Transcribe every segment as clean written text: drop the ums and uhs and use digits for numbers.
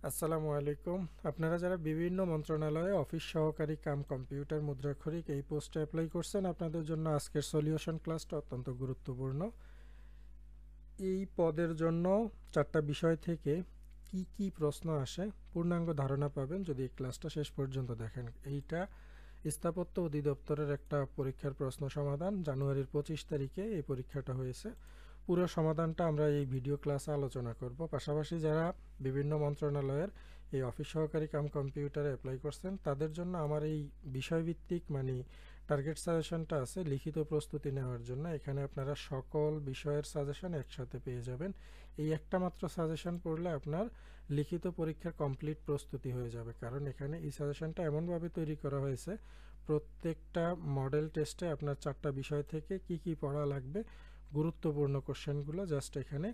আসসালামু আলাইকুম। আপনারা যারা বিভিন্ন মন্ত্রণালয়ে অফিস সহকারী কাম কম্পিউটার মুদ্রাক্ষরিক এই পোস্টে অ্যাপ্লাই করছেন, আপনাদের জন্য আজকের সলিউশন ক্লাসটা অত্যন্ত গুরুত্বপূর্ণ। এই পদের জন্য 4টা বিষয় থেকে কি কি প্রশ্ন আসে পূর্ণাঙ্গ ধারণা পাবেন যদি এই ক্লাসটা শেষ পর্যন্ত দেখেন। এইটা স্থাপত্য অধিদপ্তরের একটা পরীক্ষার প্রশ্ন সমাধান। জানুয়ারির 25 তারিখে এই পরীক্ষাটা হয়েছে। পুরো সমাধানটা আমরা এই ভিডিও ক্লাসে আলোচনা করব। পাশাপাশি যারা বিভিন্ন মন্ত্রণালয়ের এই অফিস সহকারী কাম কম্পিউটারে অ্যাপ্লাই করছেন তাদের জন্য আমার এই বিষয়ভিত্তিক টার্গেট সাজেশনটা আছে লিখিত প্রস্তুতি নেওয়ার জন্য। এখানে আপনারা সকল বিষয়ের সাজেশন একসাথে পেয়ে যাবেন। এই একটা মাত্র সাজেশন পড়লে আপনার লিখিত পরীক্ষার কমপ্লিট প্রস্তুতি হয়ে যাবে, কারণ এখানে এই সাজেশনটা এমনভাবে তৈরি করা হয়েছে প্রত্যেকটা মডেল টেস্টে আপনার 4টা বিষয় থেকে কি কি পড়া লাগবে, গুরুত্বপূর্ণ কোশ্চেনগুলো জাস্ট এখানে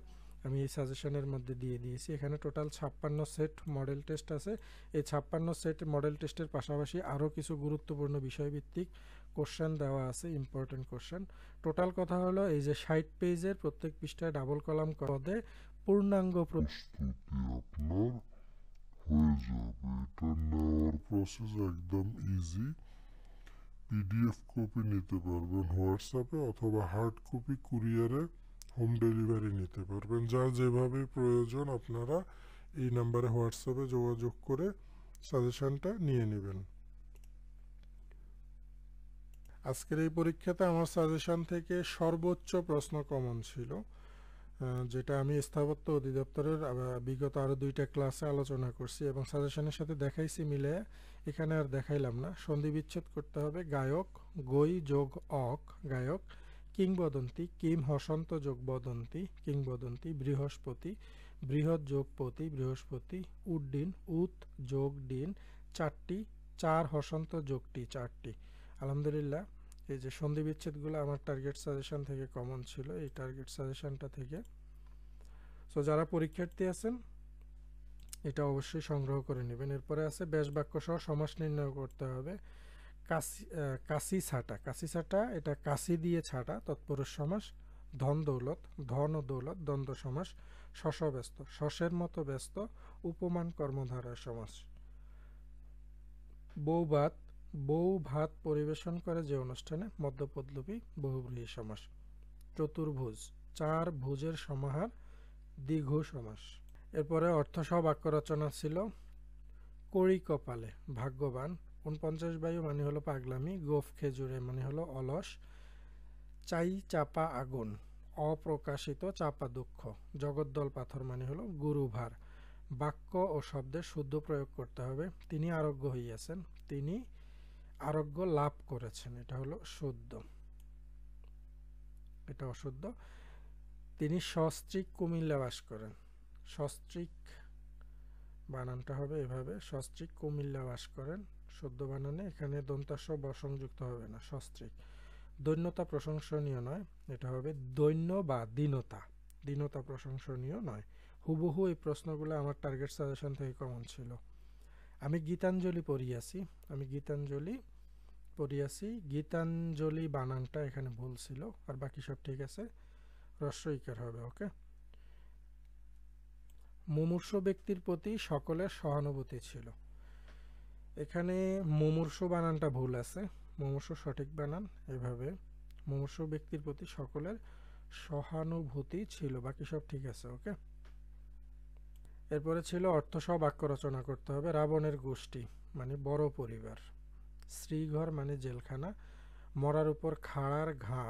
আমি এই সাজেশনের মধ্যে দিয়ে দিয়েছি। এখানে টোটাল 56 সেট মডেল টেস্ট আছে। এই 56 সেট মডেল টেস্টের পাশাপাশি আরও কিছু গুরুত্বপূর্ণ বিষয়ভিত্তিক কোশ্চেন দেওয়া আছে, ইম্পর্টেন্ট কোশ্চেন। টোটাল কথা হলো এই যে 60 পেজের প্রত্যেক পৃষ্ঠায় ডাবল কলাম পদে পূর্ণাঙ্গ প্রস্তুতি আপনার হয়ে যাবে। এটা নেওয়ার প্রসেস একদম ইজি। পিডিএফ কপি নিতে পারবেন হোয়াটসঅ্যাপে, অথবা হার্ড কপি কুরিয়ারে হোম ডেলিভারি নিতে পারবেন। যার যেভাবে প্রয়োজন আপনারা এই নাম্বারে হোয়াটসঅ্যাপে যোগাযোগ করে সাজেশনটা নিয়ে নেবেন। আজকের এই পরীক্ষাতে আমার সাজেশন থেকে সর্বোচ্চ প্রশ্ন কমন ছিল, যেটা আমি স্থাপত্য অধিদপ্তরের বিগত আরও 2টা ক্লাসে আলোচনা করছি এবং সাজেশনের সাথে দেখাইছি মিলে। এখানে আর দেখাইলাম না। সন্ধি বিচ্ছেদ করতে হবে। গায়ক, গই যোগ অক গায়ক। কিংবদন্তি, কিম হসন্ত যোগ বদন্তি কিংবদন্তি। বৃহস্পতি, বৃহৎ যোগ পতি বৃহস্পতি। উড্ডিন, উত যোগ ডিন 4টি। 4 হসন্ত যোগটি 4টি। আলহামদুলিল্লাহ, এই যে সন্ধি বিচ্ছেদগুলো আমার টার্গেট সাজেশন থেকে কমন ছিল, এই টার্গেট সাজেশনটা থেকে। সো যারা পরীক্ষার্থী আছেন এটা অবশ্যই সংগ্রহ করে নেবেন। এরপরে আছে ব্যাস বাক্য সহ সমাস নির্ণয় করতে হবে। কাশি ছাটা, কাশি ছাটা এটা কাশি দিয়ে ছাটা তৎপুরুষ সমাস। ধন দৌলত, ধন ও দৌলত দ্বন্দ্ব সমাস। শশ ব্যস্ত, শশের মতো ব্যস্ত উপমান কর্মধারয় সমাস। বৌভাত, বউ ভাত পরিবেশন করে যে অনুষ্ঠানে মধ্যপদলোপী বহুব্রীহি সমাস। চতুর্ভুজ, 4 ভুজের সমাহার দ্বিঘু সমাস। এরপরে অর্থসহ বাক্য রচনা ছিল। কড়ি কপালে ভাগ্যবান, 49 বায়ু মানে হলো পাগলামি, গোফ খেজুরে মানে হলো অলস, চাই চাপা আগুন, অপ্রকাশিত চাপা দুঃখ, জগদ্দল পাথর মানে হলো গুরুভার। বাক্য ও শব্দের শুদ্ধ প্রয়োগ করতে হবে। তিনি আরোগ্য হইয়াছেন, তিনি আরোগ্য লাভ করেছেন, এটা হলো শুদ্ধ, এটা অশুদ্ধ। তিনি সস্ত্রীক কুমিল্লা বাস করেন, সস্ত্রীক বানানটা হবে এভাবে, সস্ত্রীক কুমিল্লা বাস করেন শুদ্ধ বানানে। এখানে দন্তাস্ব ব সংযুক্ত হবে না, সস্ত্রীক। দৈন্যতা প্রশংসনীয় নয়, এটা হবে দৈন্য বা দীনতা, দীনতা প্রশংসনীয় নয়। হুবহু এই প্রশ্নগুলো আমার টার্গেট সাজেশন থেকে কমন ছিল। আমি গীতাঞ্জলি পড়িয়াছি, আমি গীতাঞ্জলি পড়িয়াছি, গীতাঞ্জলি বানানটা এখানে ভুল ছিল, আর বাকি সব ঠিক আছে, হ্রস্বইকার হবে। ওকে। মুমূর্ষু ব্যক্তির প্রতি সকলের সহানুভূতি ছিল, এখানে মুমূর্ষু বানানটা ভুল আছে, মুমূর্ষু সঠিক বানান এভাবে, মুমূর্ষু ব্যক্তির প্রতি সকলের সহানুভূতি ছিল, বাকি সব ঠিক আছে। ওকে। এরপরে ছিল অর্থসহ বাক্য রচনা করতে হবে। রাবণের গোষ্ঠী মানে বড় পরিবার, শ্রীঘর মানে জেলখানা, মরার উপর খাড়ার ঘা,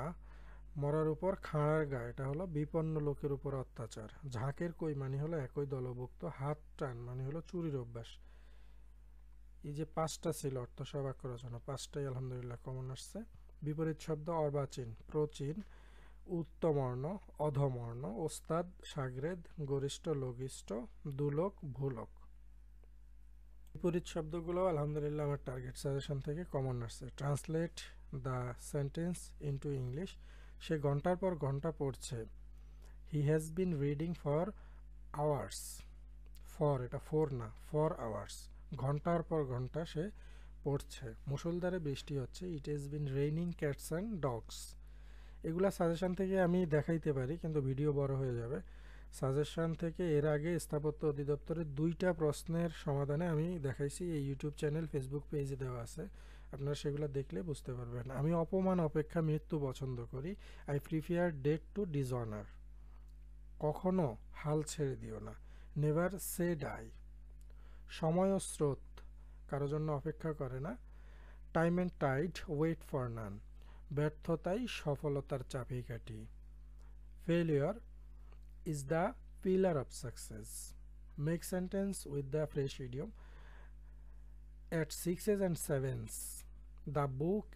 মরার উপর খাঁড়ার গা এটা হলো বিপন্ন লোকের উপর অত্যাচার। ঝাঁকের কই মানে হলো একই দলভুক্ত, হাত টান মানে হলো চুরির অভ্যাস। এই যে 5টা ছিল অর্থসহ বাক্য রচনা, 5টাই আলহামদুলিল্লাহ কমন আসছে। বিপরীত শব্দ অর্বাচীন, প্রচীন, উত্তমর্ণ, অধমর্ণ, ওস্তাদ, সাগরেদ, গরিষ্ঠ, লঘিষ্ঠ, দুলোক, ভূলোক। বিপরীত শব্দগুলো আলহামদুলিল্লাহ আমার টার্গেট সাজেশন থেকে কমন আসছে। Translate the sentence into English, সে ঘন্টার পর ঘন্টা পড়ছে। He has been reading for hours, for এটা ফোর না, ফর আওয়ার্স, ঘন্টার পর ঘন্টা সে পড়ছে। মুষলধারে বৃষ্টি হচ্ছে, it has been raining cats and dogs. এগুলা সাজেশন থেকে আমি দেখাইতে পারি কিন্তু ভিডিও বড় হয়ে যাবে। সাজেশন থেকে এর আগে স্থাপত্য অধিদপ্তরের 2টা প্রশ্নের সমাধানে আমি দেখাইছি, এই ইউটিউব চ্যানেল ফেসবুক পেজে দেওয়া আছে, আপনারা সেগুলো দেখলে বুঝতে পারবেন। আমি অপমান অপেক্ষা মৃত্যু পছন্দ করি। I prefer death to dishonour. কখনো হাল ছেড়ে দিও না। Never say die. সময় ও স্রোত কারো জন্য অপেক্ষা করে না। Time and tide wait for none. ব্যর্থতাই সফলতার চাবিকাঠি। Failure is the pillar of success. Make sentence with the fresh idiom. At 6s and 7s, the book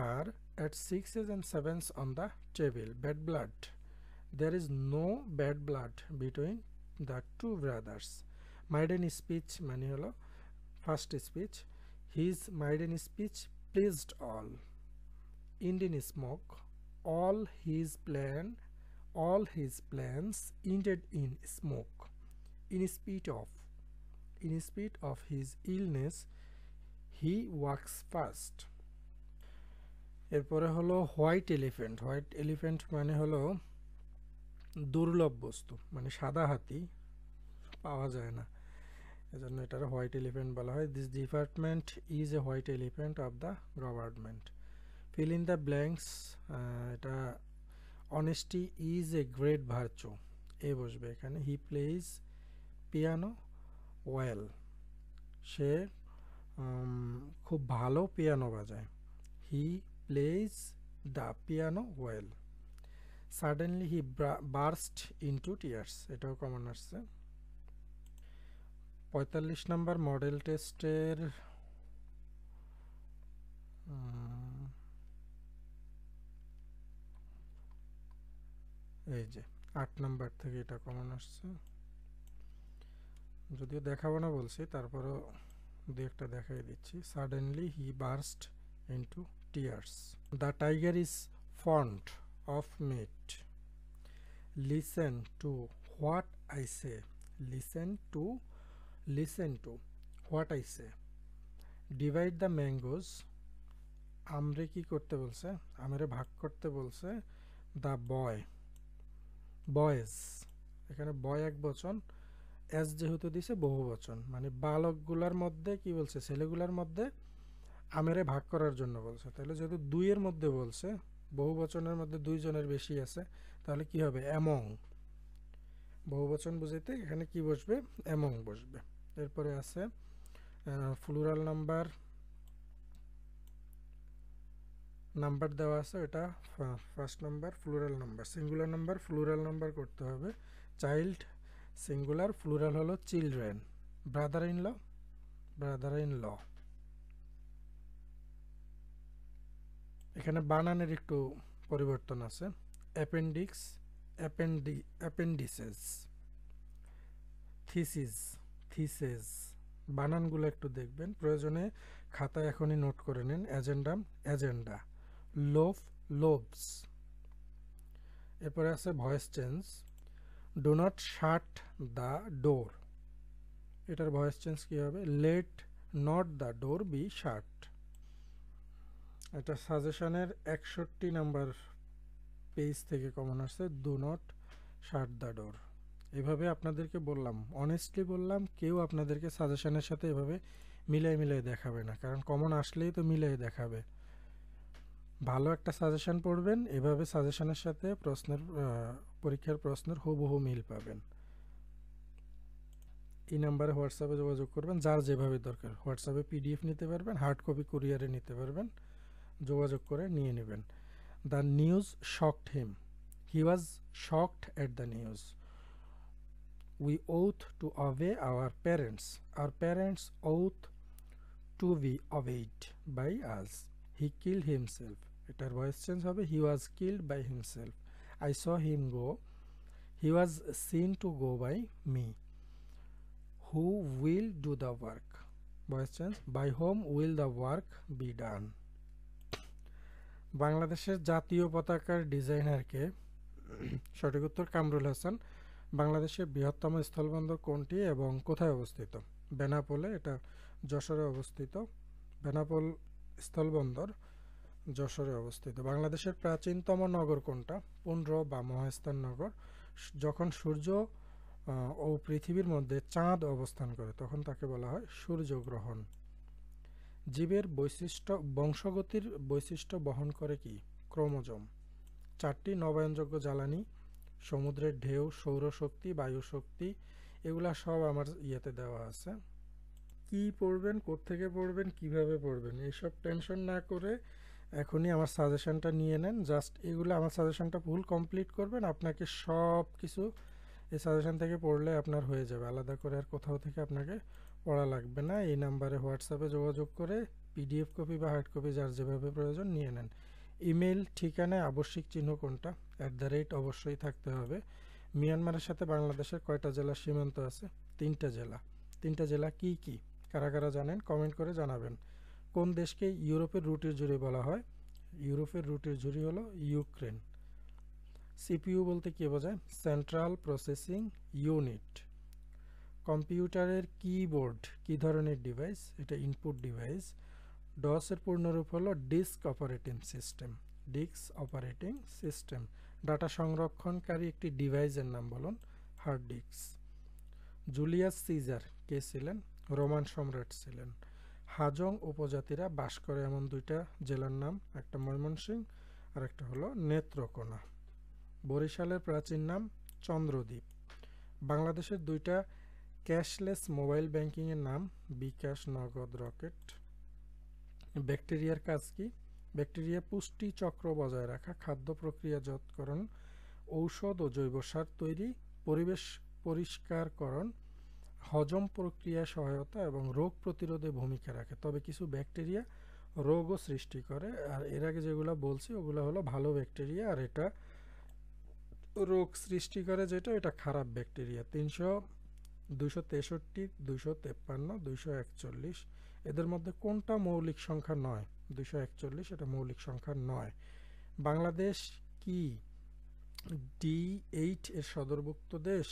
are at 6s and 7s on the table. Bad blood. There is no bad blood between the two brothers. Maiden speech মানে হলো first speech. His maiden speech pleased all. Indian smoke. All his plans ended in smoke. In spite of his illness, he walks fast. এরপরে হলো white elephant. White elephant মানে হলো দুর্লভ বস্তু, মানে সাদা হাতি পাওয়া যায় না, এজন্য এটার হোয়াইট এলিফ্যান্ট বলা হয়। This department is a white elephant of the government. Fill in the blanks, এটা honesty is a great virtue, a বসবে এখানে। হি প্লেজ পিয়ানো ওয়েল, সে খুব ভালো পিয়ানো বাজায়। He plays the piano well. Suddenly he burst into tears, এটাও common আসছে। 45 নম্বর model টেস্টের এই যে 8 নাম্বার থেকে এটা কমন আসছে, যদিও দেখাবো না বলছি, তারপরও দু একটা দেখাই দিচ্ছি। Suddenly he burst into tears. The tiger is fond of meat. Listen to what I say. Listen to what I say. Divide the mangoes, আমরে কি করতে বলছে, আমরে ভাগ করতে বলছে। দ্য বয়েজ, এখানে বয় এক বচন, এস যেহেতু দিছে বহু বচন, মানে বালকগুলার মধ্যে কি বলছে, ছেলেগুলার মধ্যে আমেরে ভাগ করার জন্য বলছে। তাহলে যেহেতু দুইয়ের মধ্যে বলছে, বহু বচনের মধ্যে দুইজনের বেশি আছে, তাহলে কি হবে, অ্যামং। বহু বচন বুঝাইতে এখানে কি বসবে, অ্যামং বসবে। এরপরে আছে প্লুরাল নাম্বার দেওয়া আছে, এটা first number plural number, singular number plural number করতে হবে। চাইল্ড সিঙ্গুলার, প্লুরাল হলো চিলড্রেন। Brother in law. এখানে বানানের একটু পরিবর্তন আছে। অ্যাপেন্ডিক্স, অ্যাপেন্ডিসেস। থিসেস, বানানগুলো একটু দেখবেন, প্রয়োজনে খাতায় এখনই নোট করে নিন। এজেন্ডা। লোভস। এরপরে আছে voice change. Do not shut the door, এটার ভয়েস চেঞ্জ কি হবে, let not the door be শাট। এটা সাজেশনের 61 নাম্বার পেজ থেকে কমন আসছে, do not shut the door. এভাবে আপনাদেরকে বললাম, অনেস্টলি বললাম, কেউ আপনাদেরকে সাজেশনের সাথে এভাবে মিলাই দেখাবে না, কারণ কমন আসলেই তো মিলাই দেখাবে। ভালো একটা সাজেশন পড়বেন, এভাবে সাজেশনের সাথে পরীক্ষার প্রশ্নের হুবহু মিল পাবেন। এই নাম্বারে হোয়াটসঅ্যাপে যোগাযোগ করবেন, যার যেভাবে দরকার। হোয়াটসঅ্যাপে পিডিএফ নিতে পারবেন, হার্ড কপি কুরিয়ারে নিতে পারবেন, যোগাযোগ করে নিয়ে নেবেন। The news shocked him, he was shocked at the news. We ought to obey our parents ought to be obeyed by us. He killed himself, এটার ভয়েস চেঞ্জ হবে, he was killed by himself. I saw him go, he was seen to go by me. Who will do the work, voice change, by whom will the work be done. বাংলাদেশের জাতীয় পতাকার ডিজাইনারকে, সঠিক উত্তর কামরুল হাসান। বাংলাদেশের বৃহত্তম স্থলবন্দর কোনটি এবং কোথায় অবস্থিত? বেনাপোলে, এটা যশোরে অবস্থিত। বেনাপোল স্থলবন্দর যশোরে অবস্থিত। বাংলাদেশের প্রাচীনতম নগর কোনটা? পুন্ড্র বা মহাস্থান নগর। যখন সূর্য ও পৃথিবীর মধ্যে চাঁদ অবস্থান করে তখন তাকে বলা হয় সূর্যগ্রহণ। জীবের বৈশিষ্ট্য বংশগতির বৈশিষ্ট্য বহন করে কি? ক্রোমোজোম। 4টি নবায়নযোগ্য জ্বালানি, সমুদ্রের ঢেউ, সৌরশক্তি, বায়ু শক্তি, এগুলা সব আমার ইয়েতে দেওয়া আছে। কি পড়বেন, কোত্থেকে পড়বেন, কিভাবে পড়বেন, এইসব টেনশন না করে এখনই আমার সাজেশনটা নিয়ে নেন। জাস্ট এগুলো আমার সাজেশনটা ফুল কমপ্লিট করবেন, আপনাকে সব কিছু এই সাজেশন থেকে পড়লে আপনার হয়ে যাবে। আলাদা করে আর কোথাও থেকে আপনাকে পড়া লাগবে না। এই নাম্বারে হোয়াটসঅ্যাপে যোগাযোগ করে পিডিএফ কপি বা হার্ড কপি যার যেভাবে প্রয়োজন নিয়ে নেন। ইমেল ঠিকানায় আবশ্যিক চিহ্ন কোনটা? @ অবশ্যই থাকতে হবে। মিয়ানমারের সাথে বাংলাদেশের কয়টা জেলা সীমান্ত আছে? 3টা জেলা। 3টা জেলা কি কি? কারা কারা জানেন কমেন্ট করে জানাবেন। কোন দেশকে ইউরোপের রুটির ঝুড়ি বলা হয়? ইউরোপের রুটির ঝুড়ি হলো ইউক্রেন। সিপিইউ বলতে কী বোঝায়? Central processing unit. কম্পিউটারের কিবোর্ড কী ধরনের ডিভাইস? এটা ইনপুট ডিভাইস। ডসের পূর্ণরূপ হলো disk operating system. Disk operating system. Data সংরক্ষণকারী একটি ডিভাইসের নাম বলুন। Hard disk. জুলিয়াস সিজার কে ছিলেন? রোমান সম্রাট ছিলেন। হাজং উপজাতিরা বাস করে এমন 2টা জেলার নাম, একটা ময়মনসিংহ আর একটা হলো নেত্রকোনা। বরিশালের প্রাচীন নাম চন্দ্রদ্বীপ। বাংলাদেশের 2টা ক্যাশলেস মোবাইল ব্যাংকিংয়ের নাম বিকাশ, নগদ, রকেট। ব্যাকটেরিয়ার কাজ কি? ব্যাকটেরিয়া পুষ্টি চক্র বজায় রাখা, খাদ্য প্রক্রিয়াজাতকরণ, ঔষধ ও জৈব সার তৈরি, পরিবেশ পরিষ্কারকরণ, হজম প্রক্রিয়ায় সহায়তা এবং রোগ প্রতিরোধে ভূমিকা রাখে। তবে কিছু ব্যাকটেরিয়া রোগও সৃষ্টি করে, আর এর আগে যেগুলো বলছি ওগুলো হলো ভালো ব্যাকটেরিয়া, আর এটা রোগ সৃষ্টি করে যেটা এটা খারাপ ব্যাকটেরিয়া। 263, 253, 241, এদের মধ্যে কোনটা মৌলিক সংখ্যা নয়? 241 এটা মৌলিক সংখ্যা নয়। বাংলাদেশ কি D8 এর সদরভুক্ত দেশ?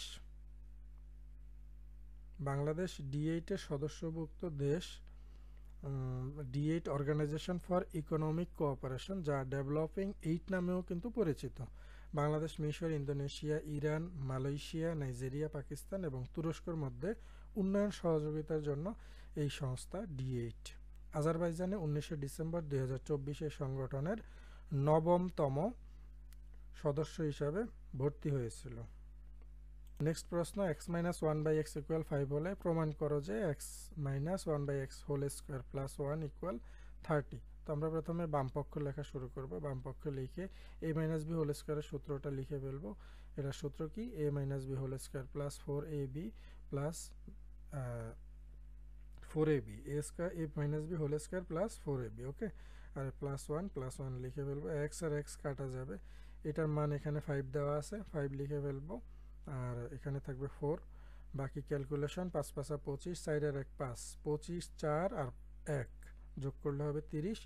বাংলাদেশ D8 এর সদস্যভুক্ত দেশ। D8 organisation for economic cooperation, যা ডেভেলপিং 8 নামেও কিন্তু পরিচিত। বাংলাদেশ, মিশর, Indonesia, Iran, Malaysia, Nigeria, Pakistan এবং তুরস্কের মধ্যে উন্নয়ন সহযোগিতার জন্য এই সংস্থা D8। আজারবাইজানে 19 ডিসেম্বর 2024 এই সংগঠনের 9তম সদস্য হিসাবে ভর্তি হয়েছিল। নেক্সট প্রশ্ন, x-1/x = 5 হলে প্রমাণ করো যে x-1/x হোল স্কোয়ার প্লাস 1 = 30। তো আমরা প্রথমে বাম পক্ষ লেখা শুরু করব। বাম পক্ষ লিখে a - b হোল স্কোয়ারের সূত্রটা লিখে ফেলবো। এটার সূত্র কি? a - b whole square plus 4ab plus 4ab, a - b whole square plus 4ab। Okay, আর প্লাস 1 লিখে ফেলবো। x আর x কাটা যাবে, এটার মান এখানে 5 দেওয়া আছে, 5 লিখে ফেলবো, আর এখানে থাকবে 4। বাকি ক্যালকুলেশন, 5 × 5 = 25, 4 আর 1 5, 25, 4 আর 1 যোগ করলে হবে 30।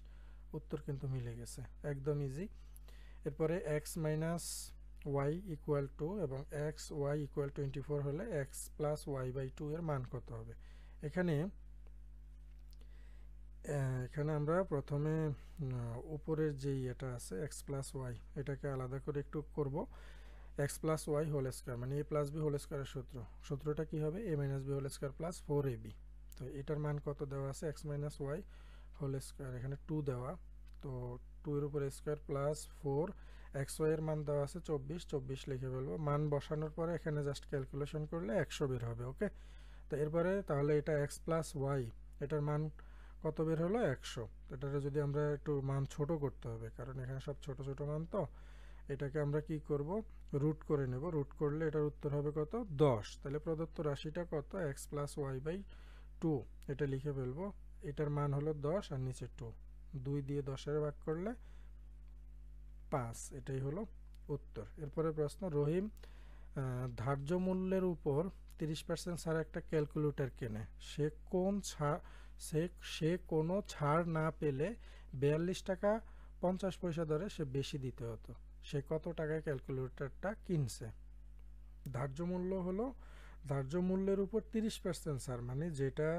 উত্তর কিন্তু মিলে গেছে, একদম ইজি। এরপরে x - y = 2 এবং x y = 24 হলে x + y/2 এর মান কত হবে? এখানে আমরা প্রথমে উপরের যেই এটা আছে x + y, এটাকে আলাদা করে একটু করব। x + y হোল স্কোয়ার মানে a + b হোল স্কোয়ারের সূত্রটা কি হবে? a - b whole square plus 4ab। তো এটার মান কত দেওয়া আছে? x - y হোল স্কোয়ার, এখানে 2 দেওয়া, তো 2 এর উপরে স্কোয়ার প্লাস 4, xy এর মান দেওয়া আছে 24 লিখে ফেলবো। মান বসানোর পরে এখানে জাস্ট ক্যালকুলেশন করলে 100 বের হবে। ওকে, তো এরপরে তাহলে এটা x + y, এটার মান কত বের হলো? 100। এটারে যদি আমরা একটু মান ছোট করতে হবে, কারণ এখানে সব ছোট ছোট মান, তো এটাকে আমরা কি করব? রুট করে নেব। রুট করলে এটার উত্তর হবে কত? 10। তাহলে প্রদত্ত রাশিটা কত? x + y/2, এটা লিখে ফেলবো। এটার মান হলো 10 আর নিচে 2, 2 দিয়ে 10 ভাগ করলে 5, এটাই হলো উত্তর। এরপরে প্রশ্ন, রহিম ধার্য মূল্যের উপর 30% ছাড় একটা ক্যালকুলেটর কেনে। সে কোনো ছাড় না পেলে 42 টাকা 50 পয়সা দরে সে বেশি দিতে হতো। সে কত টাকায় ক্যালকুলেটরটা কিনছে? ধার্য মূল্য হলো, ধার্য মূল্যের উপর 30% ছাড়, মানে যেটা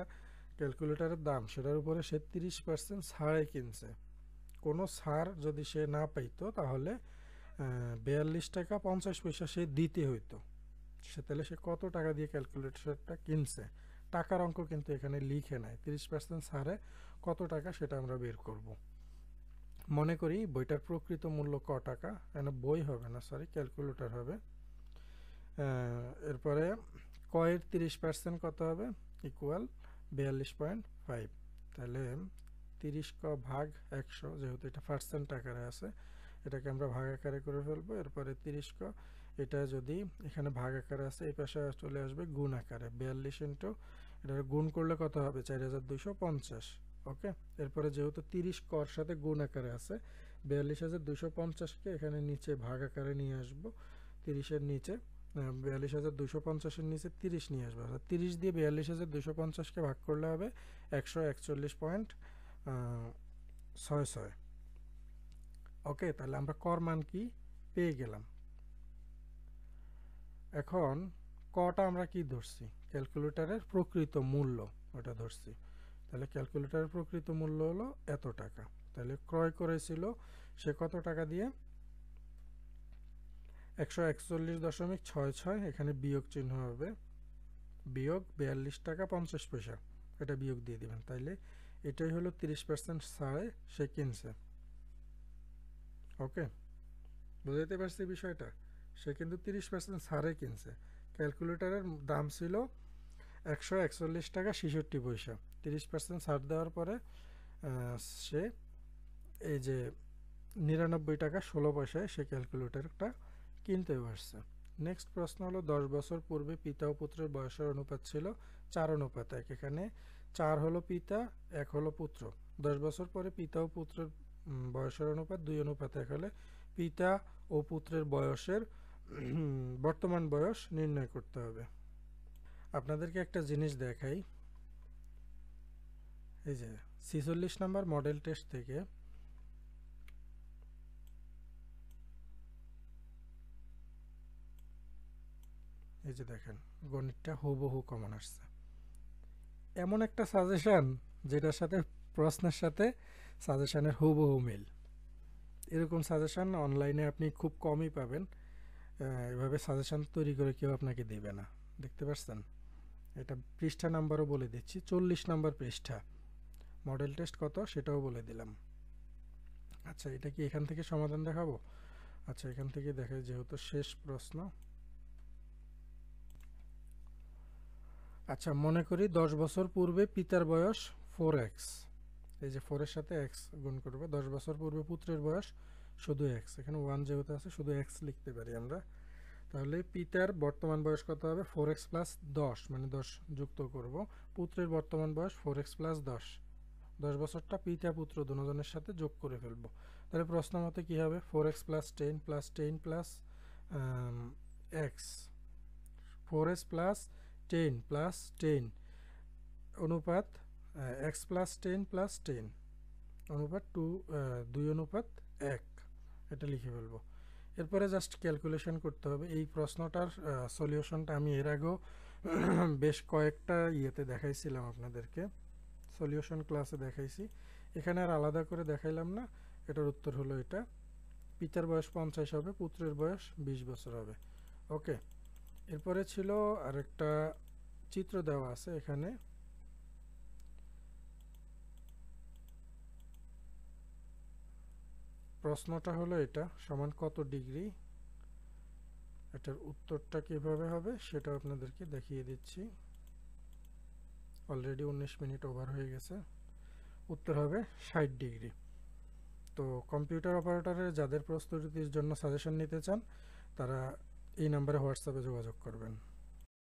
ক্যালকুলেটরের দাম সেটার উপরে সে 30% ছাড়ে কিনছে। কোনো ছাড় যদি সে না পাইতো তাহলে 42 টাকা 50 পয়সা সে দিতে হইতো, তাহলে সে কত টাকা দিয়ে ক্যালকুলেটরটা কিনছে, টাকার অঙ্ক কিন্তু এখানে লিখে নাই, 30% ছাড়ে কত টাকা সেটা আমরা বের করব। মনে করি বইটার প্রকৃত মূল্য ক টাকা, এখানে বই হবে না, সরি ক্যালকুলেটর হবে। এরপরে কয়ের 30% কত হবে, ইকুয়াল 42.5। তাহলে 30 ক ভাগ 100, যেহেতু এটা পার্সেন্ট আকারে আছে এটাকে আমরা ভাগ আকারে করে ফেলবো। এরপরে 30 ক এটা যদি এখানে ভাগ আকারে আছে এই পাশে চলে আসবে গুণ আকারে, 42 ইন্টু এটা গুণ করলে কত হবে 4250। ওকে, এরপরে যেহেতু 30 কর সাথে গুণ আকারে আছে 42,250কে এখানে নিচে ভাগ আকারে নিয়ে আসবো, 30-এর নিচে 42,250-এর নিচে 30 নিয়ে আসবো, 30 দিয়ে 42,250কে ভাগ করলে হবে 141.66। ওকে, তাহলে আমরা কর মান কি পেয়ে গেলাম। এখন কটা আমরা কি ধরছি, ক্যালকুলেটরের প্রকৃত মূল্য ওটা ধরছি। তাহলে ক্যালকুলেটরের প্রকৃত মূল্য হলো এত টাকা। তাহলে ক্রয় করেছিল সে কত টাকা দিয়ে, 141.66, এখানে বিয়োগ চিহ্ন হবে, বিয়োগ 42 টাকা 50 পয়সা, এটা বিয়োগ দিয়ে দিবেন। তাইলে এটাই হলো 30% ছাড়ে সে কিনছে। ওকে, বুঝতে পারছি বিষয়টা, সে কিন্তু 30% ছাড়ে কিনছে। ক্যালকুলেটরের দাম ছিল 141 টাকা 66 পয়সা, 30% ছাড় দেওয়ার পরে সে এই যে 99 টাকা 16 পয়সায় সে ক্যালকুলেটরটা কিনতে পারছে। নেক্সট প্রশ্ন হলো 10 বছর পূর্বে পিতা ও পুত্রের বয়সের অনুপাত ছিল 4:1। এখানে 4 হলো পিতা, 1 হলো পুত্র। 10 বছর পরে পিতা ও পুত্রের বয়সের অনুপাত 2:1 হলে পিতা ও পুত্রের বয়সের বর্তমান বয়স নির্ণয় করতে হবে। আপনাদেরকে একটা জিনিস দেখাই, এই যে 46 নম্বর মডেল টেস্ট থেকে এই যে দেখেন গণিতটা হুবহু কমন আসছে। এমন একটা সাজেশন যেটার সাথে প্রশ্নের সাথে সাজেশনের হুবহু মিল, এরকম সাজেশন অনলাইনে আপনি খুব কমই পাবেন। এভাবে সাজেশন তৈরি করে কেউ আপনাকে দেবে না, দেখতে পাচ্ছেন। এটা পৃষ্ঠা নাম্বারও বলে দিচ্ছি, 40 নম্বর পৃষ্ঠা, মডেল টেস্ট কত সেটাও বলে দিলাম। আচ্ছা, এটা কি এখান থেকে সমাধান দেখাবো? আচ্ছা, এখান থেকে দেখাই, যেহেতু শেষ প্রশ্ন। আচ্ছা, মনে করি 10 বছর পূর্বে পিতার বয়স 4x, এই যে 4 এর সাথে x গুণ করবে। 10 বছর পূর্বে পুত্রের বয়স শুধু x, এখানে 1 যেহেতু আছে শুধু x লিখতে পারি আমরা। তাহলে পিতার বর্তমান বয়স কত হবে, 4x প্লাস 10, মানে 10 যুক্ত করব। পুত্রের বর্তমান বয়স 4x প্লাস 10, 10 বছরটা পিতা পুত্র দুজনের সাথে যোগ করে ফেলবো। তাহলে প্রশ্ন মতে কী হবে, 4x plus 10 plus 10 plus x, 4x plus 10 plus 10 অনুপাত x প্লাস 10 প্লাস 10 অনুপাত 2:1, এটা লিখে ফেলবো। এরপরে জাস্ট ক্যালকুলেশন করতে হবে। এই প্রশ্নটার সলিউশনটা আমি এর আগেও বেশ কয়েকটা ইয়েতে দেখাইছিলাম আপনাদেরকে, সলিউশন ক্লাসে দেখাইছি, এখানে আর আলাদা করে দেখাইলাম না। এটার উত্তর হলো এটা, পিতার বয়স 50 হবে, পুত্রের বয়স 20 বছর হবে। ওকে, এরপরে ছিল আরেকটা চিত্র দেওয়া আছে এখানে, প্রশ্নটা হলো এটা সমান কত ডিগ্রি, এটার উত্তরটা কিভাবে হবে সেটা আপনাদেরকে দেখিয়ে দিচ্ছি। অলরেডি 19 মিনিট ওভার হয়ে গেছে। উত্তর হবে 60 ডিগ্রি। তো কম্পিউটার অপারেটরের যাদের প্রস্তুতির জন্য সাজেশন নিতে চান তারা এই নাম্বারে হোয়াটসঅ্যাপে যোগাযোগ করবেন।